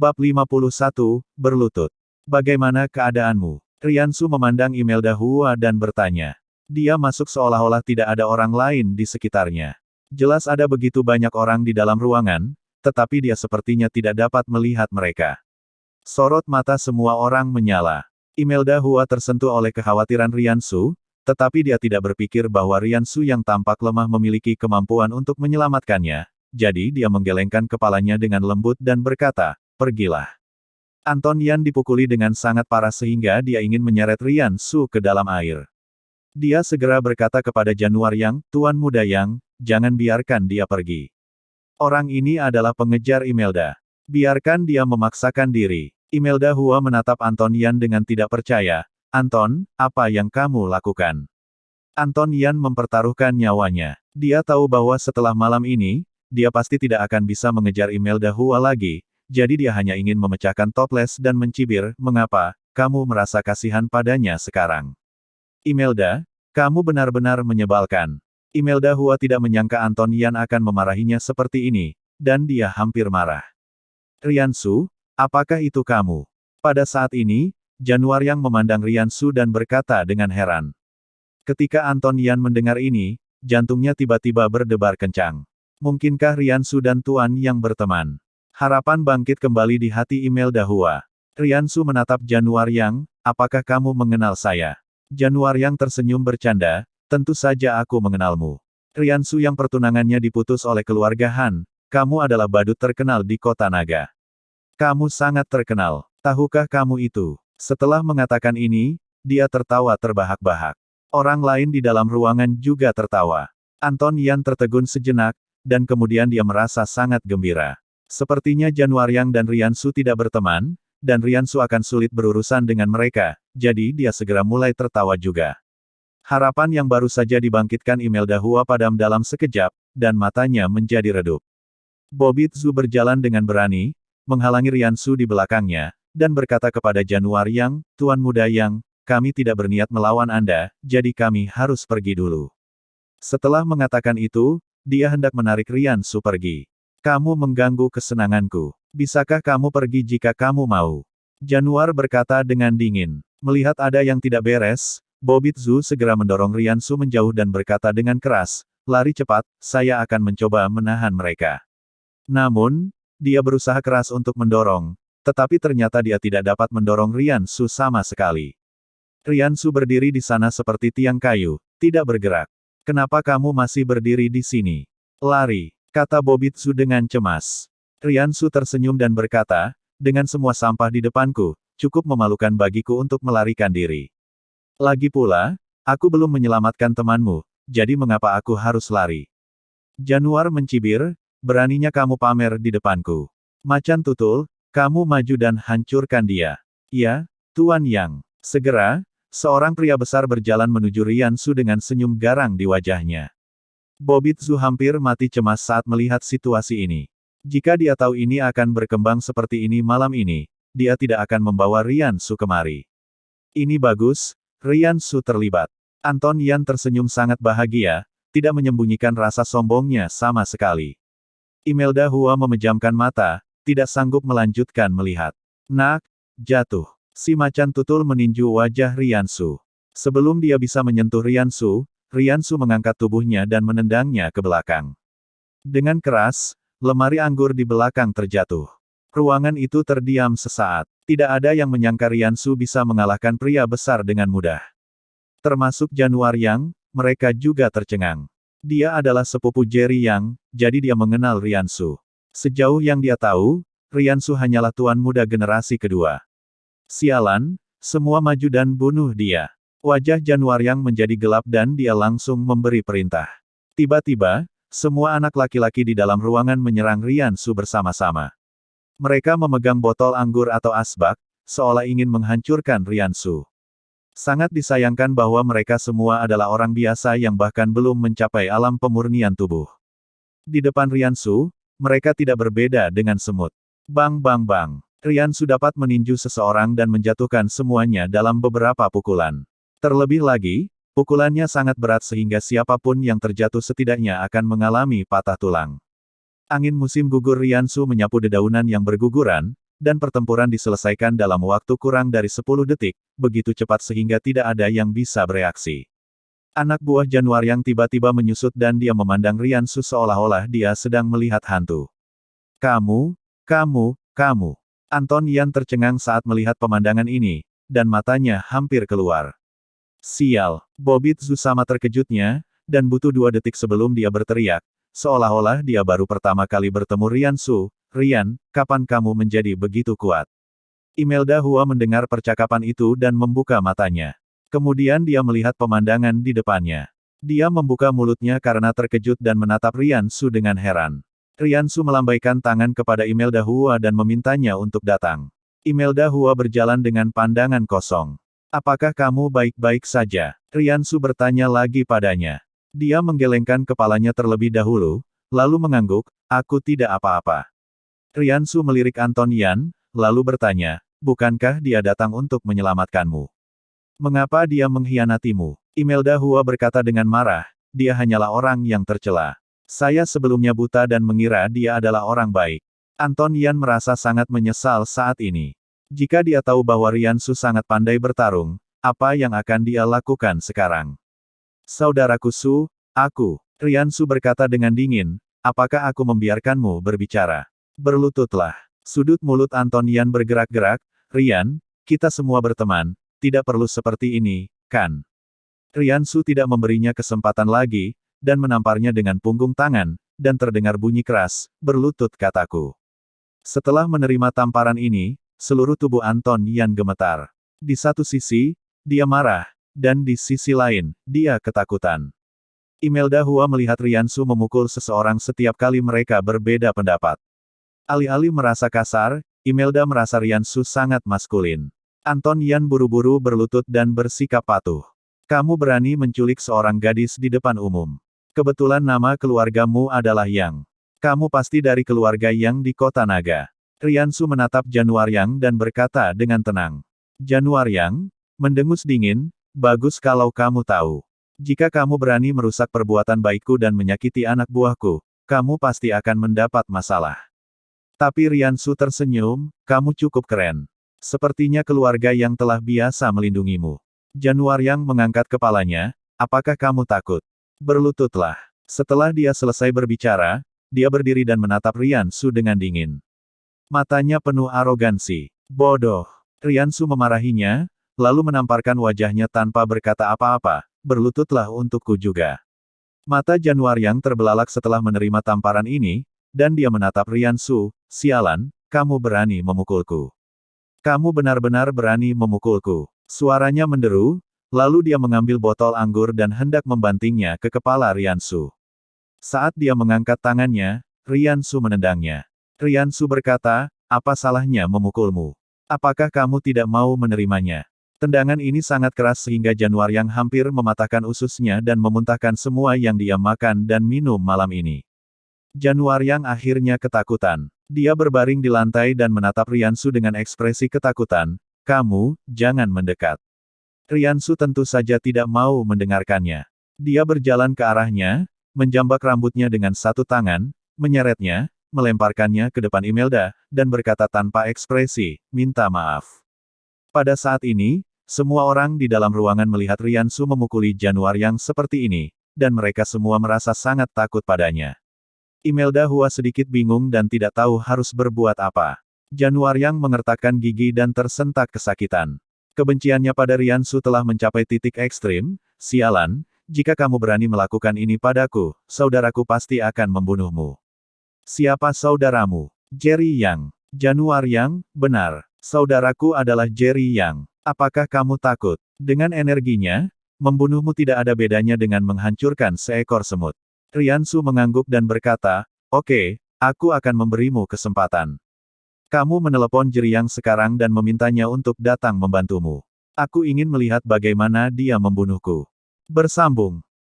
Bab 51, Berlutut. Bagaimana keadaanmu? Riansu memandang Imelda Hua dan bertanya. Dia masuk seolah-olah tidak ada orang lain di sekitarnya. Jelas ada begitu banyak orang di dalam ruangan, tetapi dia sepertinya tidak dapat melihat mereka. Sorot mata semua orang menyala. Imelda Hua tersentuh oleh kekhawatiran Riansu, tetapi dia tidak berpikir bahwa Riansu yang tampak lemah memiliki kemampuan untuk menyelamatkannya, jadi dia menggelengkan kepalanya dengan lembut dan berkata, "Pergilah." Anton Yan dipukuli dengan sangat parah sehingga dia ingin menyeret Riansu ke dalam air. Dia segera berkata kepada Januar Yang, "Tuan Muda Yang, jangan biarkan dia pergi. Orang ini adalah pengejar Imelda. Biarkan dia memaksakan diri." Imelda Hua menatap Anton Yan dengan tidak percaya. "Anton, apa yang kamu lakukan?" Anton Yan mempertaruhkan nyawanya. Dia tahu bahwa setelah malam ini, dia pasti tidak akan bisa mengejar Imelda Hua lagi, jadi dia hanya ingin memecahkan toples dan mencibir, "Mengapa, kamu merasa kasihan padanya sekarang? Imelda, kamu benar-benar menyebalkan." Imelda Hua tidak menyangka Anton Yan akan memarahinya seperti ini, dan dia hampir marah. "Riansu, apakah itu kamu?" Pada saat ini, Januar Yang memandang Riansu dan berkata dengan heran. Ketika Anton Yan mendengar ini, jantungnya tiba-tiba berdebar kencang. Mungkinkah Riansu dan Tuan Yang berteman? Harapan bangkit kembali di hati Imelda Hua. Riansu menatap Januar Yang, "Apakah kamu mengenal saya?" Januar Yang tersenyum bercanda, "Tentu saja aku mengenalmu. Riansu yang pertunangannya diputus oleh keluarga Han, kamu adalah badut terkenal di kota naga. Kamu sangat terkenal. Tahukah kamu itu?" Setelah mengatakan ini, dia tertawa terbahak-bahak. Orang lain di dalam ruangan juga tertawa. Anton Yan tertegun sejenak, dan kemudian dia merasa sangat gembira. Sepertinya Januar Yang dan Riansu tidak berteman, dan Riansu akan sulit berurusan dengan mereka, jadi dia segera mulai tertawa juga. Harapan yang baru saja dibangkitkan Imelda Hua padam dalam sekejap, dan matanya menjadi redup. Bobit Zhu berjalan dengan berani, menghalangi Riansu di belakangnya, dan berkata kepada Januar Yang, "Tuan Muda Yang, kami tidak berniat melawan Anda, jadi kami harus pergi dulu." Setelah mengatakan itu, dia hendak menarik Riansu pergi. "Kamu mengganggu kesenanganku. Bisakah kamu pergi jika kamu mau?" Januar berkata dengan dingin. Melihat ada yang tidak beres, Bobit Zhu segera mendorong Riansu menjauh dan berkata dengan keras, "Lari cepat, saya akan mencoba menahan mereka." Namun, dia berusaha keras untuk mendorong, tetapi ternyata dia tidak dapat mendorong Riansu sama sekali. Riansu berdiri di sana seperti tiang kayu, tidak bergerak. "Kenapa kamu masih berdiri di sini? Lari," kata Bobit Zhu dengan cemas. Riansu tersenyum dan berkata, "Dengan semua sampah di depanku, cukup memalukan bagiku untuk melarikan diri. Lagi pula, aku belum menyelamatkan temanmu, jadi mengapa aku harus lari?" Januar mencibir, "Beraninya kamu pamer di depanku. Macan tutul, kamu maju dan hancurkan dia." "Ya, Tuan Yang." Segera, seorang pria besar berjalan menuju Riansu dengan senyum garang di wajahnya. Bobit Zhu hampir mati cemas saat melihat situasi ini. Jika dia tahu ini akan berkembang seperti ini malam ini, dia tidak akan membawa Riansu kemari. Ini bagus, Riansu terlibat. Anton Yan tersenyum sangat bahagia, tidak menyembunyikan rasa sombongnya sama sekali. Imelda Hua memejamkan mata, tidak sanggup melanjutkan melihat. "Nak, jatuh." Si macan tutul meninju wajah Riansu. Sebelum dia bisa menyentuh Riansu, Riansu mengangkat tubuhnya dan menendangnya ke belakang. Dengan keras, lemari anggur di belakang terjatuh. Ruangan itu terdiam sesaat. Tidak ada yang menyangka Riansu bisa mengalahkan pria besar dengan mudah. Termasuk Januar Yang, mereka juga tercengang. Dia adalah sepupu Jerry Yang, jadi dia mengenal Riansu. Sejauh yang dia tahu, Riansu hanyalah tuan muda generasi kedua. Sialan, semua maju dan bunuh dia. Wajah Januar Yang menjadi gelap dan dia langsung memberi perintah. Tiba-tiba, semua anak laki-laki di dalam ruangan menyerang Riansu bersama-sama. Mereka memegang botol anggur atau asbak, seolah ingin menghancurkan Riansu. Sangat disayangkan bahwa mereka semua adalah orang biasa yang bahkan belum mencapai alam pemurnian tubuh. Di depan Riansu, mereka tidak berbeda dengan semut. Bang bang bang. Riansu dapat meninju seseorang dan menjatuhkan semuanya dalam beberapa pukulan. Terlebih lagi, pukulannya sangat berat sehingga siapapun yang terjatuh setidaknya akan mengalami patah tulang. Angin musim gugur Riansu menyapu dedaunan yang berguguran, dan pertempuran diselesaikan dalam waktu kurang dari 10 detik, begitu cepat sehingga tidak ada yang bisa bereaksi. Anak buah Januaryang tiba-tiba menyusut dan dia memandang Rian Su seolah-olah dia sedang melihat hantu. Kamu. Anton Yan tercengang saat melihat pemandangan ini, dan matanya hampir keluar. Sial, Bobit Zhu sama terkejutnya, dan butuh 2 detik sebelum dia berteriak, seolah-olah dia baru pertama kali bertemu Rian Su. Rian, kapan kamu menjadi begitu kuat? Imelda Hua mendengar percakapan itu dan membuka matanya. Kemudian dia melihat pemandangan di depannya. Dia membuka mulutnya karena terkejut dan menatap Rian Su dengan heran. Rian Su melambaikan tangan kepada Imelda Hua dan memintanya untuk datang. Imelda Hua berjalan dengan pandangan kosong. Apakah kamu baik-baik saja? Rian Su bertanya lagi padanya. Dia menggelengkan kepalanya terlebih dahulu, lalu mengangguk, aku tidak apa-apa. Rian Su melirik Anton Yan, lalu bertanya, bukankah dia datang untuk menyelamatkanmu? Mengapa dia mengkhianatimu? Imelda Hua berkata dengan marah, dia hanyalah orang yang tercela. Saya sebelumnya buta dan mengira dia adalah orang baik. Anton Yan merasa sangat menyesal saat ini. Jika dia tahu bahwa Rian Su sangat pandai bertarung, apa yang akan dia lakukan sekarang? Saudaraku Su, Rian Su berkata dengan dingin, apakah aku membiarkanmu berbicara? Berlututlah. Sudut mulut Anton Yan bergerak-gerak, Rian, kita semua berteman, tidak perlu seperti ini, kan? Rian Su tidak memberinya kesempatan lagi, dan menamparnya dengan punggung tangan, dan terdengar bunyi keras, berlutut kataku. Setelah menerima tamparan ini, seluruh tubuh Anton Yan gemetar. Di satu sisi, dia marah, dan di sisi lain, dia ketakutan. Imelda Hua melihat Rian Su memukul seseorang setiap kali mereka berbeda pendapat. Alih-alih merasa kasar, Imelda merasa Rian Su sangat maskulin. Anton Yan buru-buru berlutut dan bersikap patuh. Kamu berani menculik seorang gadis di depan umum. Kebetulan nama keluargamu adalah Yang. Kamu pasti dari keluarga Yang di kota naga. Rian Su menatap Januaryang dan berkata dengan tenang. Januaryang, mendengus dingin, bagus kalau kamu tahu. Jika kamu berani merusak perbuatan baikku dan menyakiti anak buahku, kamu pasti akan mendapat masalah. Tapi Rian Su tersenyum, kamu cukup keren. Sepertinya keluarga yang telah biasa melindungimu. Januaryang mengangkat kepalanya, apakah kamu takut? Berlututlah. Setelah dia selesai berbicara, dia berdiri dan menatap Rian Su dengan dingin. Matanya penuh arogansi. Bodoh. Rian Su memarahinya, lalu menamparkan wajahnya tanpa berkata apa-apa, berlututlah untukku juga. Mata Januaryang terbelalak setelah menerima tamparan ini, dan dia menatap Rian Su, sialan, kamu berani memukulku. Kamu benar-benar berani memukulku. Suaranya menderu, lalu dia mengambil botol anggur dan hendak membantingnya ke kepala Rian Su. Saat dia mengangkat tangannya, Rian Su menendangnya. Rian Su berkata, apa salahnya memukulmu? Apakah kamu tidak mau menerimanya? Tendangan ini sangat keras sehingga Januaryang hampir mematahkan ususnya dan memuntahkan semua yang dia makan dan minum malam ini. Januaryang akhirnya ketakutan. Dia berbaring di lantai dan menatap Rian Su dengan ekspresi ketakutan. Kamu, jangan mendekat. Rian Su tentu saja tidak mau mendengarkannya. Dia berjalan ke arahnya, menjambak rambutnya dengan satu tangan, menyeretnya, melemparkannya ke depan Imelda, dan berkata tanpa ekspresi, minta maaf. Pada saat ini, semua orang di dalam ruangan melihat Rian Su memukuli Januaryang seperti ini, dan mereka semua merasa sangat takut padanya. Imelda Hua sedikit bingung dan tidak tahu harus berbuat apa. Januaryang mengertakkan gigi dan tersentak kesakitan. Kebenciannya pada Rian Su telah mencapai titik ekstrim, sialan, jika kamu berani melakukan ini padaku, saudaraku pasti akan membunuhmu. Siapa saudaramu? Jerry Yang. Januaryang, benar. Saudaraku adalah Jerry Yang. Apakah kamu takut? Dengan energinya, membunuhmu tidak ada bedanya dengan menghancurkan seekor semut. Rian Su mengangguk dan berkata, oke, aku akan memberimu kesempatan. Kamu menelepon Jerry Yang sekarang dan memintanya untuk datang membantumu. Aku ingin melihat bagaimana dia membunuhku. Bersambung.